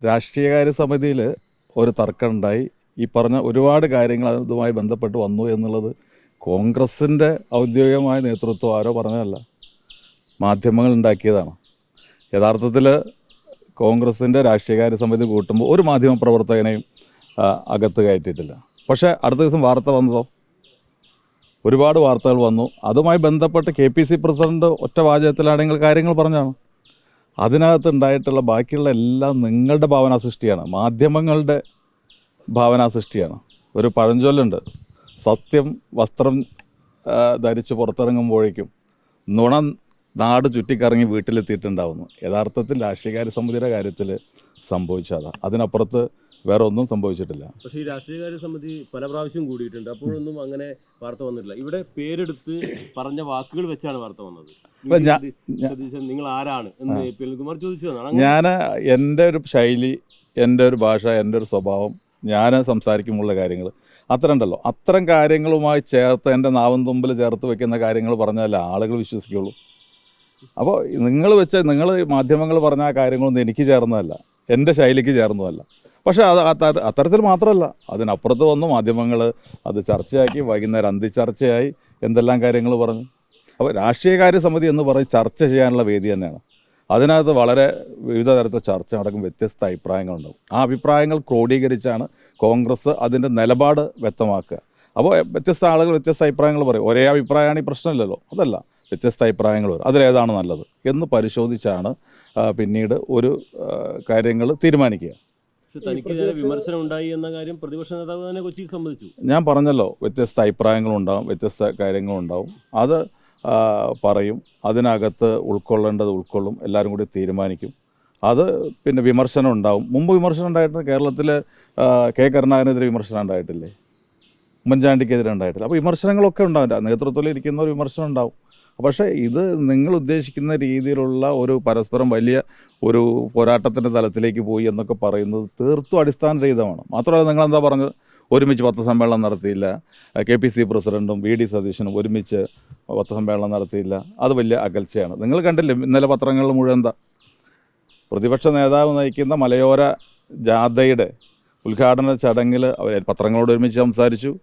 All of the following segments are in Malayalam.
രാഷ്ട്രീയകാര്യ സമിതിയിൽ ഒരു തർക്കമുണ്ടായി. ഈ പറഞ്ഞ ഒരുപാട് കാര്യങ്ങൾ അതുമായി ബന്ധപ്പെട്ട് വന്നു എന്നുള്ളത് കോൺഗ്രസിൻ്റെ ഔദ്യോഗികമായ നേതൃത്വം ആരോ പറഞ്ഞതല്ല, മാധ്യമങ്ങൾ ഉണ്ടാക്കിയതാണ്. യഥാർത്ഥത്തിൽ കോൺഗ്രസിൻ്റെ രാഷ്ട്രീയകാര്യ സമിതി കൂട്ടുമ്പോൾ ഒരു മാധ്യമപ്രവർത്തകനെയും അകത്ത് കയറ്റിയിട്ടില്ല. പക്ഷേ അടുത്ത ദിവസം വാർത്ത വന്നതോ, ഒരുപാട് വാർത്തകൾ വന്നു. അതുമായി ബന്ധപ്പെട്ട് KPC പ്രസിഡന്റ് ഒറ്റ വാചകത്തിലാണെങ്കിൽ കാര്യങ്ങൾ പറഞ്ഞാണ്. അതിനകത്തുണ്ടായിട്ടുള്ള ബാക്കിയുള്ള എല്ലാം നിങ്ങളുടെ ഭാവനാ സൃഷ്ടിയാണ്, മാധ്യമങ്ങളുടെ ഭാവനാ സൃഷ്ടിയാണ്. ഒരു പഴഞ്ചൊല്ലുണ്ട്, സത്യം വസ്ത്രം ധരിച്ച് പുറത്തിറങ്ങുമ്പോഴേക്കും നുണ നാട് ചുറ്റിക്കറങ്ങി വീട്ടിലെത്തിയിട്ടുണ്ടാവുന്നു. യഥാർത്ഥത്തിൽ രാഷ്ട്രീയകാര്യ സമിതിയുടെ കാര്യത്തിൽ സംഭവിച്ചതാണ്. അതിനപ്പുറത്ത് വേറെ ഒന്നും സംഭവിച്ചിട്ടില്ല. പക്ഷേ ഈ രാഷ്ട്രീയകാര്യ സമിതി പല പ്രാവശ്യം കൂടിയിട്ടുണ്ട്, അപ്പോഴൊന്നും അങ്ങനെ വാർത്ത വന്നിട്ടില്ല. ഇവിടെ പേരെടുത്ത് പറഞ്ഞ വാക്കുകൾ വെച്ചാണ് വാർത്ത വന്നത്. നിങ്ങൾ ആരാണ് എന്ന് പി. കുമാർ ചോദിച്ചതാണ്. ഞാൻ എൻ്റെ ഒരു ശൈലി, എൻ്റെ ഒരു ഭാഷ, എൻ്റെ ഒരു സ്വഭാവം, ഞാൻ സംസാരിക്കുമ്പോഴുള്ള കാര്യങ്ങൾ അത്ര ഉണ്ടല്ലോ, അത്തരം കാര്യങ്ങളുമായി ചേർത്ത് എൻ്റെ നാവും തുമ്പിൽ ചേർത്ത് വെക്കുന്ന കാര്യങ്ങൾ പറഞ്ഞാലേ ആളുകൾ വിശ്വസിക്കുള്ളൂ. അപ്പോൾ നിങ്ങൾ മാധ്യമങ്ങൾ പറഞ്ഞ ആ കാര്യങ്ങളൊന്നും എനിക്ക് ചേർന്നതല്ല, എൻ്റെ ശൈലിക്ക് ചേർന്നതല്ല. പക്ഷേ അത്തരത്തിൽ മാത്രമല്ല, അതിനപ്പുറത്ത് വന്നു മാധ്യമങ്ങൾ അത് ചർച്ചയാക്കി, വൈകുന്നേരം അന്തിച്ചർച്ചയായി, എന്തെല്ലാം കാര്യങ്ങൾ പറഞ്ഞു. അപ്പോൾ രാഷ്ട്രീയകാര്യ സമിതി എന്ന് പറയും ചർച്ച ചെയ്യാനുള്ള വേദി തന്നെയാണ്. അതിനകത്ത് വളരെ വിവിധ തരത്തിൽ ചർച്ച നടക്കും, വ്യത്യസ്ത അഭിപ്രായങ്ങളുണ്ടാവും. ആ അഭിപ്രായങ്ങൾ ക്രോഡീകരിച്ചാണ് കോൺഗ്രസ് അതിൻ്റെ നിലപാട് വ്യക്തമാക്കുക. അപ്പോൾ വ്യത്യസ്ത ആളുകൾ വ്യത്യസ്ത അഭിപ്രായങ്ങൾ പറയും. ഒരേ അഭിപ്രായമാണ് ഈ പ്രശ്നമില്ലല്ലോ, അതല്ല, വ്യത്യസ്ത അഭിപ്രായങ്ങൾ വരും. അതിലേതാണ് നല്ലത് എന്ന് പരിശോധിച്ചാണ് പിന്നീട് ഒരു കാര്യങ്ങൾ തീരുമാനിക്കുക. വിമർശനം ഉണ്ടായി എന്ന കാര്യം പ്രതിപക്ഷ നേതാവ് തന്നെ കൊച്ചിയിൽ സമ്മതിച്ചു. ഞാൻ പറഞ്ഞല്ലോ, വ്യത്യസ്ത അഭിപ്രായങ്ങളുണ്ടാവും, വ്യത്യസ്ത കാര്യങ്ങളുണ്ടാവും. അത് പറയും, അതിനകത്ത് ഉൾക്കൊള്ളേണ്ടത് ഉൾക്കൊള്ളും, എല്ലാവരും കൂടി തീരുമാനിക്കും. അത് പിന്നെ വിമർശനം ഉണ്ടാവും. മുമ്പ് വിമർശനം ഉണ്ടായിട്ട് കേരളത്തിൽ കെ കരുണാകരനെതിരെ വിമർശനം ഉണ്ടായിട്ടില്ലേ, ഉമ്മൻചാണ്ടിക്കെതിരെ ഉണ്ടായിട്ടില്ല. അപ്പോൾ വിമർശനങ്ങളൊക്കെ ഉണ്ടാവും, നേതൃത്വത്തിൽ ഇരിക്കുന്ന ഒരു വിമർശനം ഉണ്ടാവും. പക്ഷേ ഇത് നിങ്ങൾ ഉദ്ദേശിക്കുന്ന രീതിയിലുള്ള ഒരു പരസ്പരം വലിയ ഒരു പോരാട്ടത്തിൻ്റെ തലത്തിലേക്ക് പോയി എന്നൊക്കെ പറയുന്നത് തീർത്തും അടിസ്ഥാനരഹിതമാണ്. മാത്രമല്ല, നിങ്ങളെന്താ പറഞ്ഞത്, ഒരുമിച്ച് പത്രസമ്മേളനം നടത്തിയില്ല, KPC പ്രസിഡന്റും VD സതീശനും ഒരുമിച്ച് പത്രസമ്മേളനം നടത്തിയില്ല, അത് വലിയ അകൽച്ചയാണ്. നിങ്ങൾ കണ്ടില്ലേ ഇന്നലെ പത്രങ്ങളിൽ മുഴുവൻ എന്താ, പ്രതിപക്ഷ നേതാവ് നയിക്കുന്ന മലയോര ജാഥയുടെ ഉദ്ഘാടന ചടങ്ങിൽ അവർ പത്രങ്ങളോട് ഒരുമിച്ച് സംസാരിച്ചു,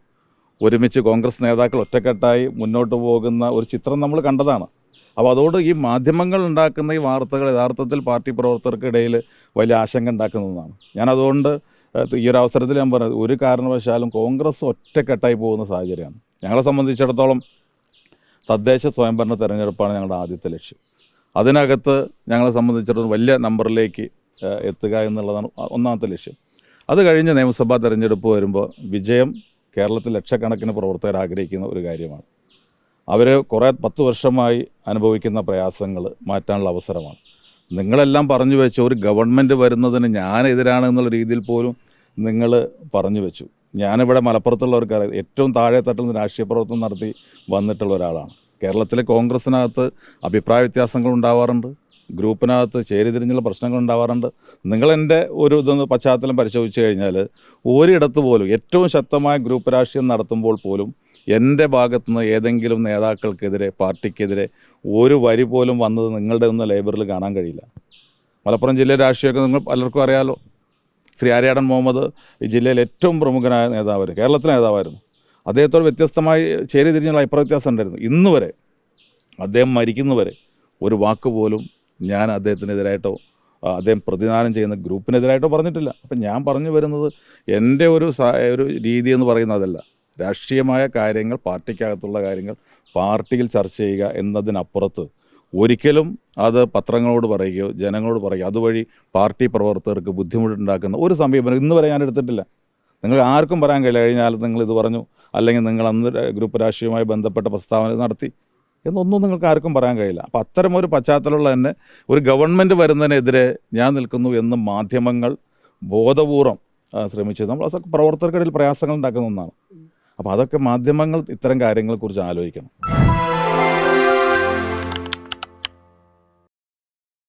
ഒരുമിച്ച് കോൺഗ്രസ് നേതാക്കൾ ഒറ്റക്കെട്ടായി മുന്നോട്ട് പോകുന്ന ഒരു ചിത്രം നമ്മൾ കണ്ടതാണ്. അപ്പോൾ അതുകൊണ്ട് ഈ മാധ്യമങ്ങൾ ഉണ്ടാക്കുന്ന ഈ വാർത്തകൾ യഥാർത്ഥത്തിൽ പാർട്ടി പ്രവർത്തകർക്കിടയിൽ വലിയ ആശങ്ക ഉണ്ടാക്കുന്നതാണ്. ഞാനതുകൊണ്ട് ഈ ഒരു അവസരത്തിൽ ഞാൻ പറഞ്ഞത്, ഒരു കാരണവശാലും കോൺഗ്രസ് ഒറ്റക്കെട്ടായി പോകുന്ന സാഹചര്യമാണ്. ഞങ്ങളെ സംബന്ധിച്ചിടത്തോളം തദ്ദേശ സ്വയംഭരണ തെരഞ്ഞെടുപ്പാണ് ഞങ്ങളുടെ ആദ്യത്തെ ലക്ഷ്യം. അതിനകത്ത് ഞങ്ങളെ സംബന്ധിച്ചിടത്തോളം വലിയ നമ്പറിലേക്ക് എത്തുക എന്നുള്ളതാണ് ഒന്നാമത്തെ ലക്ഷ്യം. അത് കഴിഞ്ഞ് നിയമസഭാ തെരഞ്ഞെടുപ്പ് വരുമ്പോൾ വിജയം കേരളത്തിൽ ലക്ഷക്കണക്കിന് പ്രവർത്തകർ ആഗ്രഹിക്കുന്ന ഒരു കാര്യമാണ്. അവർ കുറേ 10 വർഷമായി അനുഭവിക്കുന്ന പ്രയാസങ്ങൾ മാറ്റാനുള്ള അവസരമാണ്. നിങ്ങളെല്ലാം പറഞ്ഞു വെച്ചു, ഒരു ഗവൺമെൻറ് വരുന്നതിന് ഞാനെതിരാണ് എന്നുള്ള രീതിയിൽ പോലും നിങ്ങൾ പറഞ്ഞു വെച്ചു. ഞാനിവിടെ മലപ്പുറത്തുള്ളവർക്ക് ഏറ്റവും താഴെ തട്ടിൽ നിന്ന് രാഷ്ട്രീയ പ്രവർത്തനം നടത്തി വന്നിട്ടുള്ള ഒരാളാണ്. കേരളത്തിലെ കോൺഗ്രസ്സിനകത്ത് അഭിപ്രായ വ്യത്യാസങ്ങൾ ഉണ്ടാവാറുണ്ട്, ഗ്രൂപ്പിനകത്ത് ചേരിതിരിഞ്ഞുള്ള പ്രശ്നങ്ങൾ ഉണ്ടാവാറുണ്ട്. നിങ്ങളെൻ്റെ ഒരു ഇതൊന്ന് പശ്ചാത്തലം പരിശോധിച്ച് കഴിഞ്ഞാൽ ഒരിടത്ത് പോലും ഏറ്റവും ശക്തമായ ഗ്രൂപ്പ് രാഷ്ട്രീയം നടത്തുമ്പോൾ പോലും എൻ്റെ ഭാഗത്തുനിന്ന് ഏതെങ്കിലും നേതാക്കൾക്കെതിരെ, പാർട്ടിക്കെതിരെ ഒരു വരി പോലും വന്നത് നിങ്ങളുടെ ഒന്നും ലൈബ്രറിയിൽ കാണാൻ കഴിയില്ല. മലപ്പുറം ജില്ലയിലെ രാഷ്ട്രീയമൊക്കെ നിങ്ങൾ പലർക്കും അറിയാലോ. ശ്രീ ആര്യാടൻ മുഹമ്മദ് ഈ ജില്ലയിൽ ഏറ്റവും പ്രമുഖനായ നേതാവായിരുന്നു, കേരളത്തിലെ നേതാവായിരുന്നു. അദ്ദേഹത്തോട് വ്യത്യസ്തമായി ചേരിതിരിഞ്ഞുള്ള അഭിപ്രായ വ്യത്യാസം ഉണ്ടായിരുന്നു. ഇന്ന് വരെ അദ്ദേഹം മരിക്കുന്നവരെ ഒരു വാക്ക് പോലും ഞാൻ അദ്ദേഹത്തിനെതിരായിട്ടോ അദ്ദേഹം പ്രതിദാനം ചെയ്യുന്ന ഗ്രൂപ്പിനെതിരായിട്ടോ പറഞ്ഞിട്ടില്ല. അപ്പം ഞാൻ പറഞ്ഞു വരുന്നത്, എൻ്റെ ഒരു രീതി എന്ന് പറയുന്നത് അതല്ല. രാഷ്ട്രീയമായ കാര്യങ്ങൾ, പാർട്ടിക്കകത്തുള്ള കാര്യങ്ങൾ പാർട്ടിയിൽ ചർച്ച ചെയ്യുക എന്നതിനപ്പുറത്ത് ഒരിക്കലും അത് പത്രങ്ങളോട് പറയുകയോ ജനങ്ങളോട് പറയുകയോ അതുവഴി പാർട്ടി പ്രവർത്തകർക്ക് ബുദ്ധിമുട്ടുണ്ടാക്കുന്ന ഒരു സമീപനം ഇന്ന് വരെ ഞാൻ എടുത്തിട്ടില്ല. നിങ്ങൾ ആർക്കും പറയാൻ കഴിയില്ല കഴിഞ്ഞാൽ നിങ്ങൾ ഇത് പറഞ്ഞു, അല്ലെങ്കിൽ നിങ്ങൾ അന്ന് ഗ്രൂപ്പ് രാഷ്ട്രീയവുമായി ബന്ധപ്പെട്ട പ്രസ്താവന നടത്തി എന്നൊന്നും നിങ്ങൾക്ക് ആർക്കും പറയാൻ കഴിയില്ല. അപ്പോൾ അത്തരമൊരു പശ്ചാത്തലമുള്ള തന്നെ ഒരു ഗവൺമെൻറ് വരുന്നതിനെതിരെ ഞാൻ നിൽക്കുന്നു എന്ന് മാധ്യമങ്ങൾ ബോധപൂർവം ശ്രമിച്ചത് നമ്മൾ അതൊക്കെ പ്രവർത്തകർക്കിടയിൽ പ്രയാസങ്ങൾ ഉണ്ടാക്കുന്ന ഒന്നാണ്. അപ്പോൾ അതൊക്കെ മാധ്യമങ്ങൾ ഇത്തരം കാര്യങ്ങളെക്കുറിച്ച് ആലോചിക്കണം.